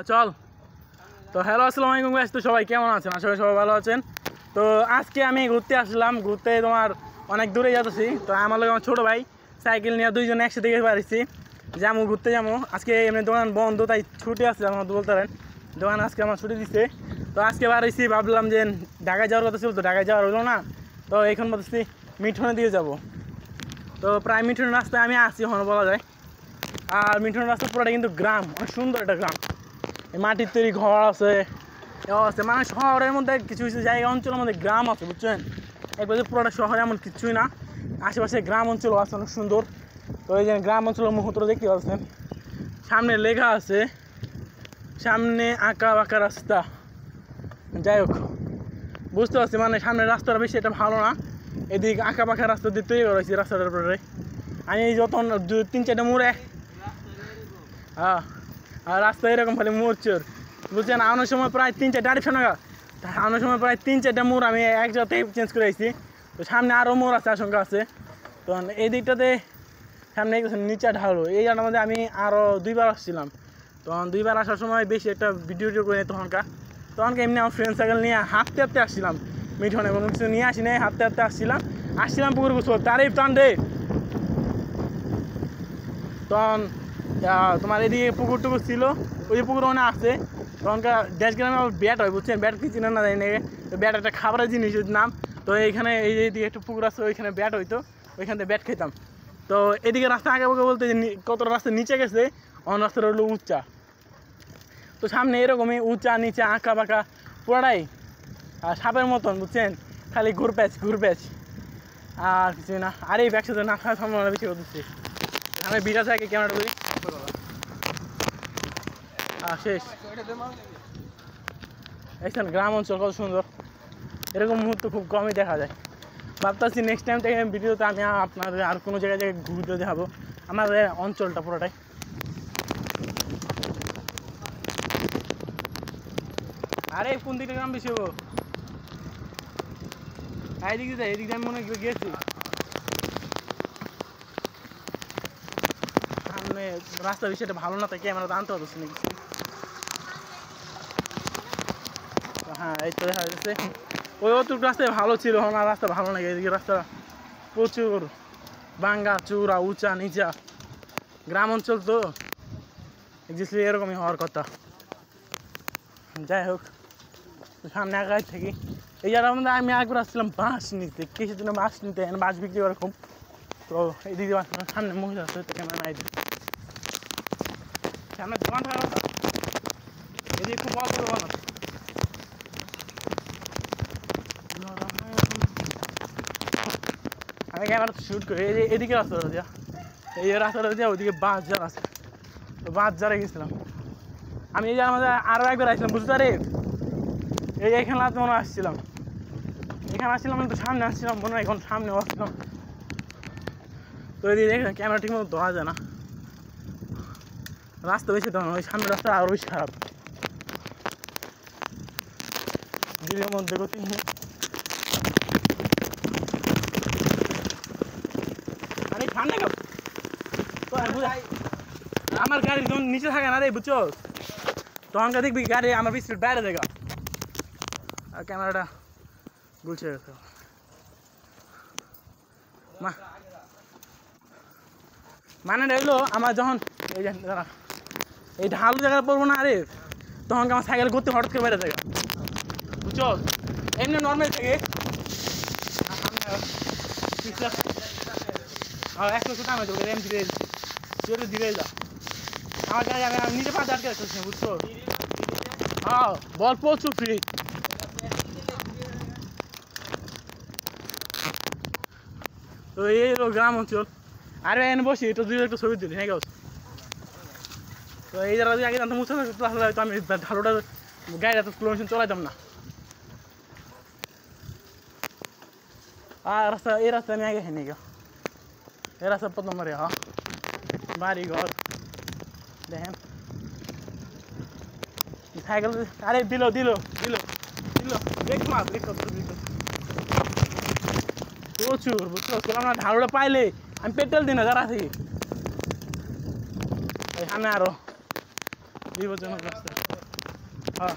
চল তো হ্যালো আসসালামু আলাইকুম গাইস। তো সবাই কেমন আছেন? আশা করি সবাই ভালো আছেন। তো আজকে আমি ঘুরতে আসলাম, ঘুরতে তোমার অনেক দূরে যাচ্ছি। তো আমার লোক আমার ছোটো ভাই সাইকেল নিয়ে দুইজনে একসাথে গিয়ে পারিছি যাবো ঘুরতে যাবো। আজকে এমনি দোকান বন্ধ, তাই ছুটি আসছে আমার বলতে পারেন, দোকান আজকে আমার ছুটি দিচ্ছে। তো আজকে বাড়িছি, ভাবলাম যে ঢাকায় যাওয়ার কথা ছিল, তো ঢাকায় যাওয়ার হলো না। তো এখন বলছি মিঠনে দিয়ে যাব। তো প্রায় মিঠনের রাস্তায় আমি আসছি এখন বলা যায়। আর মিঠনের রাস্তা পুরোটা কিন্তু গ্রাম, অনেক সুন্দর একটা গ্রাম। মাটির তৈরি ঘর আছে, আছে মানে শহরের মধ্যে কিছু কিছু জায়গা অঞ্চলের মধ্যে গ্রাম আছে, বুঝছেন। একবারে পুরোটা শহরে এমন কিছুই না, আশেপাশে গ্রাম অঞ্চলও আছে অনেক সুন্দর। তো এই যে গ্রাম অঞ্চলের মুহূর্ত দেখতে পাচ্ছেন, সামনে লেখা আছে, সামনে আঁকা বাঁকা রাস্তা। যাই হোক, বুঝতে পারছি মানে সামনের রাস্তাটা বেশি এটা ভালো না, এদিকে আঁকা বাঁকা রাস্তা দিয়ে তৈরি করা হয়েছে রাস্তাটার উপরে। আমি যখন 2-3-4টা মোড়ে, হ্যাঁ, আর রাস্তা এরকম খালি মোড় চোর, বুঝছেন। আনার সময় প্রায় 3-4টা আনার সময় প্রায় 3-4টা মোড় আমি এক জায়গাতেই চেঞ্জ করে আসছি। তো সামনে আরও মোড় আছে, আশঙ্কা আছে। তো এই দিকটাতে সামনে নিচে ঢালো, এই জায়গাটার মধ্যে আমি আরও 2বার আসছিলাম। তখন 2বার আসার সময় বেশি একটা ভিডিও করে নিই তখনকার এমনি আমার ফ্রেন্ড সার্কেল নিয়ে হাঁটতে হাঁটতে আসছিলাম মিঠনে, কোনো কিছু নিয়ে আসি নাই, হাঁটতে হাঁটতে আসছিলাম পুকুর গোসল তারই টান দে। তখন তোমার এদিকে পুকুর টুকুর ছিল, ওই যে পুকুর ওখানে আসছে। তখনকার দেশ গ্রামে আবার ব্যাট হয়, বুঝছেন। ব্যাট কি চিনেন না জানি না, তো ব্যাট একটা খাবারের জিনিসের নাম। তো এইখানে এই যে এদিকে একটা পুকুর আছে, ওইখানে ব্যাট হইতো, ওইখান থেকে ব্যাট খেতাম। তো এদিকে রাস্তা আগে বকে বলতে যে কতটা রাস্তা নিচে গেছে, অন্য রাস্তাটা হলো উঁচা। তো সামনে এরকমই উঁচা নিচে আঁকা বাঁকা পুরাটাই আর সাপের মতন, বুঝছেন। খালি ঘুরপ্যাচ আর কিছু না। আর এই ব্যাগসাথে না খাওয়ার সম্ভাবনা বেশি করতেছি। আমি বিটা থাকে ক্যামেরা করি শেষ। এখানে গ্রাম অঞ্চল কত সুন্দর, এরকম মুহূর্ত খুব কমই দেখা যায়। ভাবতেছি নেক্সট টাইম থেকে ভিডিওতে আমি আপনাদের আর কোনো জায়গায় ঘুরতে দেখাবো আমাদের অঞ্চলটা পুরোটাই। আরে কোন দিকে গ্রাম বেশি হবো, এইদিকে যাই, এদিকে আমি মনে গেছি। সামনে রাস্তার বিষয়টা ভালো না, তাই ক্যামেরা আনতে পারছি না কিছু। হ্যাঁ, এই তো দেখা যাচ্ছে ওই অতটুকু রাস্তায় ভালো ছিল, এখন আর রাস্তা ভালো লাগে। এদিকে রাস্তা প্রচুর ভাঙ্গা চূড়া, উঁচা নিচা, গ্রাম অঞ্চল তো এক্স্যাক্টলি এরকমই হওয়ার কথা। যাই হোক, সামনে আগায় থাকি। এই জায়গার মধ্যে আমি একবার আসছিলাম বাঁশ নিতে, কিছু দিনে বাঁশ নিতে, বাঁশ বিক্রি ওরকম। তো এইদিকে সামনে মহিলা আছে, ক্যামেরা নাই, সামনে দোকান থাকার কথা। এদিকে খুব অল্প দোকান আছে। আমি ক্যামেরা শুট করি, এদিকে রাস্তাটা দিয়া, এই রাস্তাটা দিয়া ওইদিকে বাঁশঝাড় আছে। তো বাঁশঝাড়ে গেছিলাম আমি। এই জায়গার মধ্যে আরও একবার আসছিলাম, বুঝতে পারি। এইখানে রাত মনে আসছিলাম, এখানে আসছিলাম তো সামনে আসছিলাম মনে হয়, এখন সামনে আসছিলাম। তো এদিকে দেখলাম ক্যামেরা ঠিক মতো ধরা যায় না, রাস্তা বেশি ধরা, ওই সামনের রাস্তা আরও বেশি খারাপ। দিনের মধ্যে গতি আরে সামনে আমার গাড়ি যখন নিচে থাকে না রে, বুঝছো, তখনকার দেখবি গাড়ি আমার স্পিড বাইরে দেখা, আর ক্যামেরাটা গুলছে গেছে। মানে রইলো আমার যখন এই ঢালু জায়গায় পড়বো না আরে, তখন আমার সাইকেল ঘুরতে হঠাৎ করে বেড়ে থাকে, বুঝছো। এমনি নর্মাল থাকে, একশো টাকা দেবো এম ধীরে জোরে ধীরে যা। আমার গাড়ি আমি নিজে পাঁচ আটকে রাখছি, বুঝছো। হ্যাঁ, বল প্রচুর ফ্রি। তো এই হলো গ্রাম অঞ্চল। আর এনে বসি এটা দুই একটা ছবি দিলি, হ্যাঁ গেছ। তো এই জায়গা আগে জানতাম মুছে থাকতো, হয়তো আমি ঢালুটা গাড়ি এত স্লো মেশিন চলাইতাম না। আর রাস্তা, এই রাস্তা আমি আগে হেনে গা, এই রাস্তা 1 নম্বরে। হ্যাঁ, বাড়ি ঘর দেখেন, সাইকেল। আরে দিল প্রচুর, বুঝতে পারলাম না। ঢালুটা পাইলে আমি পেট্রোল দিই না, যারা আছি সামনে আরো বিপজ্জনক রাস্তা। হ্যাঁ